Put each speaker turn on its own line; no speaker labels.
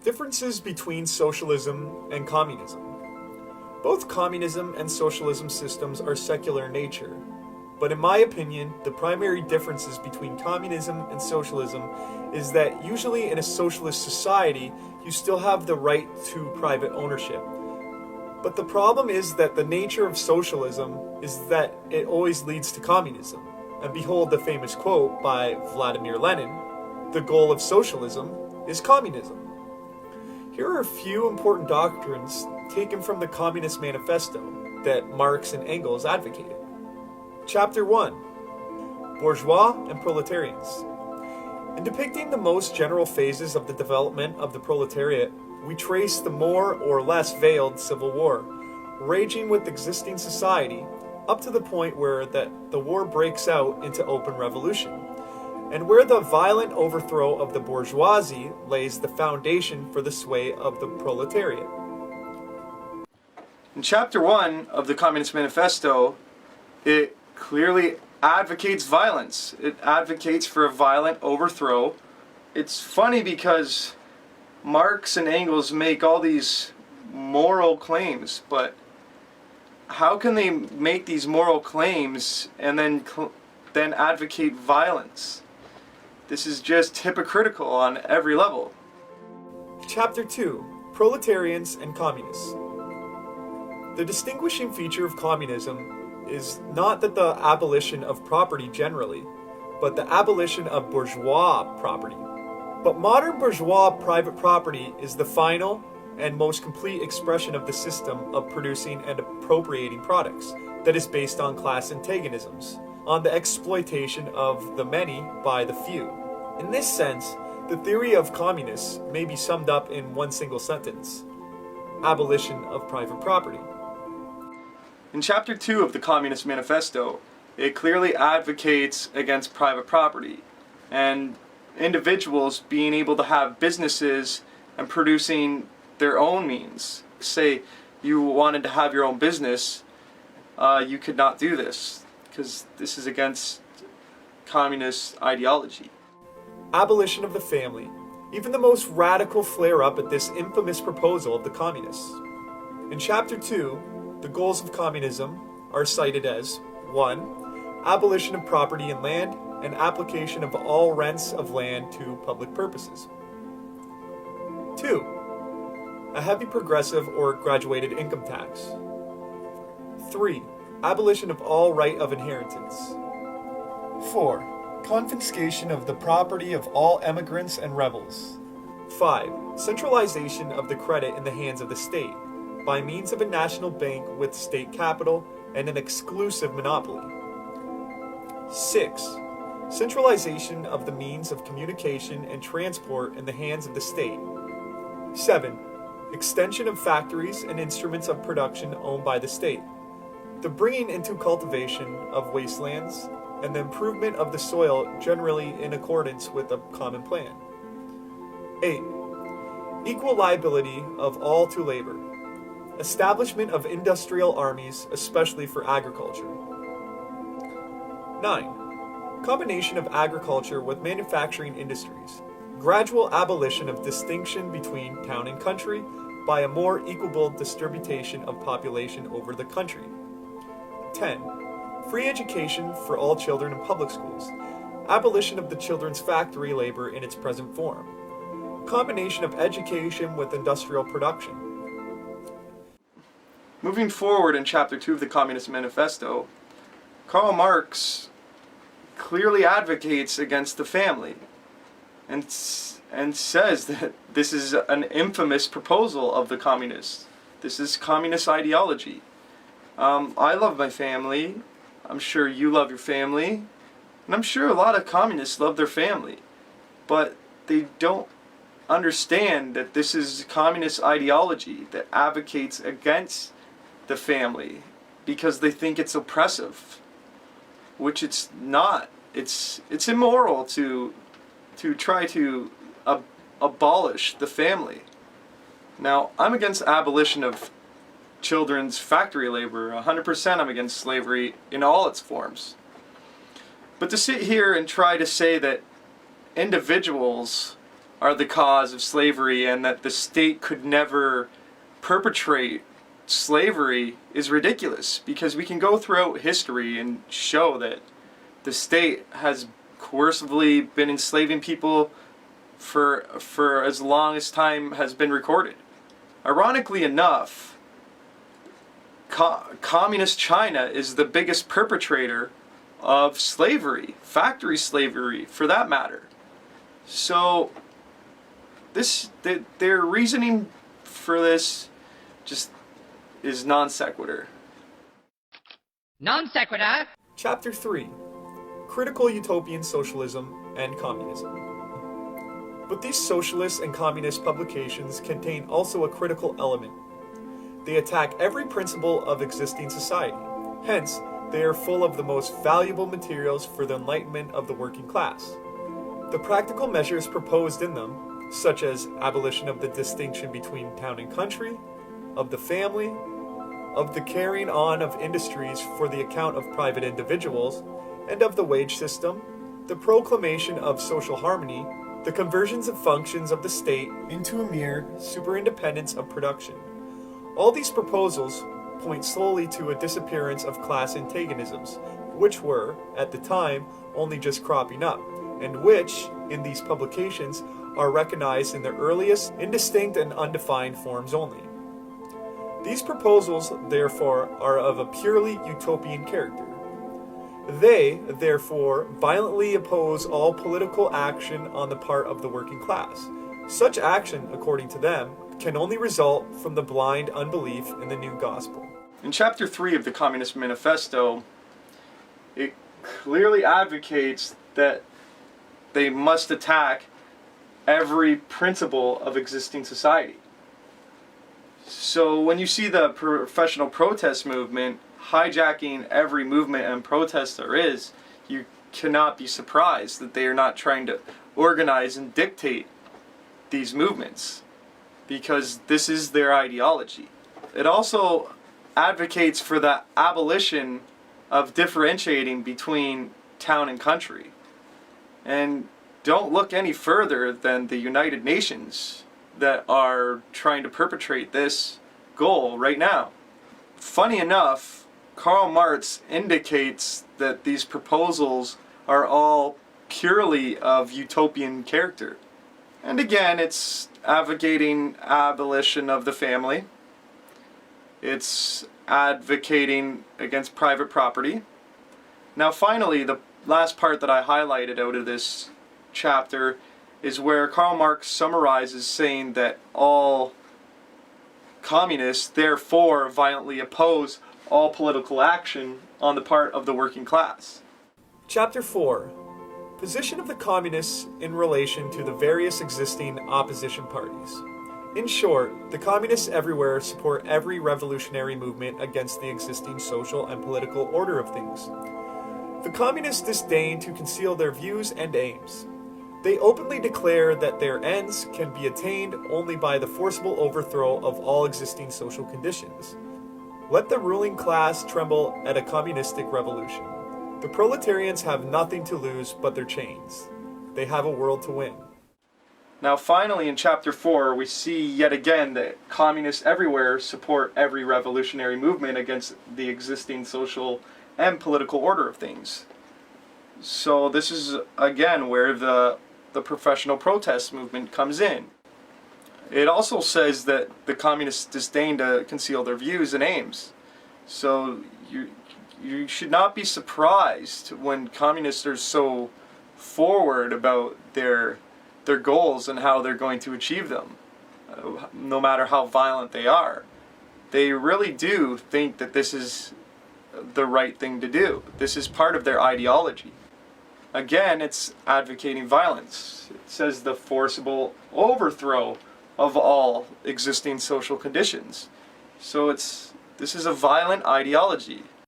Differences between socialism and communism. Both communism and socialism systems are secular in nature, but in my opinion, the primary differences between communism and socialism is that usually in a socialist society, you still have the right to private ownership. But the problem is that the nature of socialism is that it always leads to communism. And behold the famous quote by Vladimir Lenin, "The goal of socialism is communism." Here are a few important doctrines taken from the Communist Manifesto that Marx and Engels advocated. Chapter 1. Bourgeois and Proletarians. In depicting the most general phases of the development of the proletariat, we trace the more or less veiled civil war, raging with existing society, up to the point where the war breaks out into open revolution, and where the violent overthrow of the bourgeoisie lays the foundation for the sway of the proletariat.
In Chapter 1 of the Communist Manifesto, it clearly advocates violence. It advocates for a violent overthrow. It's funny because Marx and Engels make all these moral claims, but how can they make these moral claims and then advocate violence? This is just hypocritical on every level.
Chapter 2. Proletarians and Communists. The distinguishing feature of communism is not that the abolition of property generally, but the abolition of bourgeois property. But modern bourgeois private property is the final and most complete expression of the system of producing and appropriating products that is based on class antagonisms, on the exploitation of the many by the few. In this sense, the theory of communists may be summed up in one single sentence: abolition of private property.
In Chapter 2 of the Communist Manifesto, it clearly advocates against private property and individuals being able to have businesses and producing their own means. Say you wanted to have your own business, you could not do this because this is against communist ideology.
Abolition of the family. Even the most radical flare up at this infamous proposal of the communists. In Chapter 2, the goals of communism are cited as 1. Abolition of property and land and application of all rents of land to public purposes. 2. A heavy progressive or graduated income tax. 3. Abolition of all right of inheritance. 4. Confiscation of the property of all emigrants and rebels. 5. Centralization of the credit in the hands of the state, by means of a national bank with state capital and an exclusive monopoly. 6. Centralization of the means of communication and transport in the hands of the state. 7. Extension of factories and instruments of production owned by the state. The bringing into cultivation of wastelands and the improvement of the soil generally in accordance with a common plan. 8. Equal liability of all to labor. Establishment of industrial armies, especially for agriculture. 9. Combination of agriculture with manufacturing industries. Gradual abolition of distinction between town and country by a more equable distribution of population over the country. 10. Free education for all children in public schools. Abolition of the children's factory labor in its present form. Combination of education with industrial production.
Moving forward in Chapter 2 of the Communist Manifesto, Karl Marx clearly advocates against the family and says that this is an infamous proposal of the communists. This is communist ideology. I love my family. I'm sure you love your family. And I'm sure a lot of communists love their family. But they don't understand that this is communist ideology that advocates against the family because they think it's oppressive, which it's not. It's immoral to try to abolish the family. Now, I'm against abolition of children's factory labor. 100% I'm against slavery in all its forms. But to sit here and try to say that individuals are the cause of slavery and that the state could never perpetrate slavery is ridiculous, because we can go throughout history and show that the state has coercively been enslaving people for as long as time has been recorded. Ironically enough, communist China is the biggest perpetrator of slavery, factory slavery for that matter. So their reasoning for this just is non sequitur.
Non sequitur.
Chapter 3: Critical Utopian Socialism and Communism. But these socialist and communist publications contain also a critical element. They attack every principle of existing society. Hence, they are full of the most valuable materials for the enlightenment of the working class. The practical measures proposed in them, such as abolition of the distinction between town and country, of the family, of the carrying on of industries for the account of private individuals, and of the wage system, the proclamation of social harmony, the conversions of functions of the state into a mere superintendence of production. All these proposals point solely to a disappearance of class antagonisms, which were, at the time, only just cropping up, and which, in these publications, are recognized in their earliest, indistinct and undefined forms only. These proposals, therefore, are of a purely utopian character. They, therefore, violently oppose all political action on the part of the working class. Such action, according to them, can only result from the blind unbelief in the new gospel.
In Chapter 3 of the Communist Manifesto, it clearly advocates that they must attack every principle of existing society. So when you see the professional protest movement hijacking every movement and protest there is, you cannot be surprised that they are not trying to organize and dictate these movements, because this is their ideology. It also advocates for the abolition of differentiating between town and country. And don't look any further than the United Nations that are trying to perpetrate this goal right now. Funny enough, Karl Marx indicates that these proposals are all purely of utopian character. And again, it's advocating abolition of the family. It's advocating against private property. Now finally, the last part that I highlighted out of this chapter is where Karl Marx summarizes saying that all communists therefore violently oppose all political action on the part of the working class.
Chapter 4: Position of the communists in relation to the various existing opposition parties. In short, the communists everywhere support every revolutionary movement against the existing social and political order of things. The communists disdain to conceal their views and aims. They openly declare that their ends can be attained only by the forcible overthrow of all existing social conditions. Let the ruling class tremble at a communistic revolution. The proletarians have nothing to lose but their chains. They have a world to win.
Now finally, in Chapter 4, we see yet again that communists everywhere support every revolutionary movement against the existing social and political order of things. So this is again where the professional protest movement comes in. It also says that the communists disdain to conceal their views and aims. So you should not be surprised when communists are so forward about their goals and how they're going to achieve them, no matter how violent they are. They really do think that this is the right thing to do. This is part of their ideology. Again, it's advocating violence. It says the forcible overthrow of all existing social conditions. So this is a violent ideology.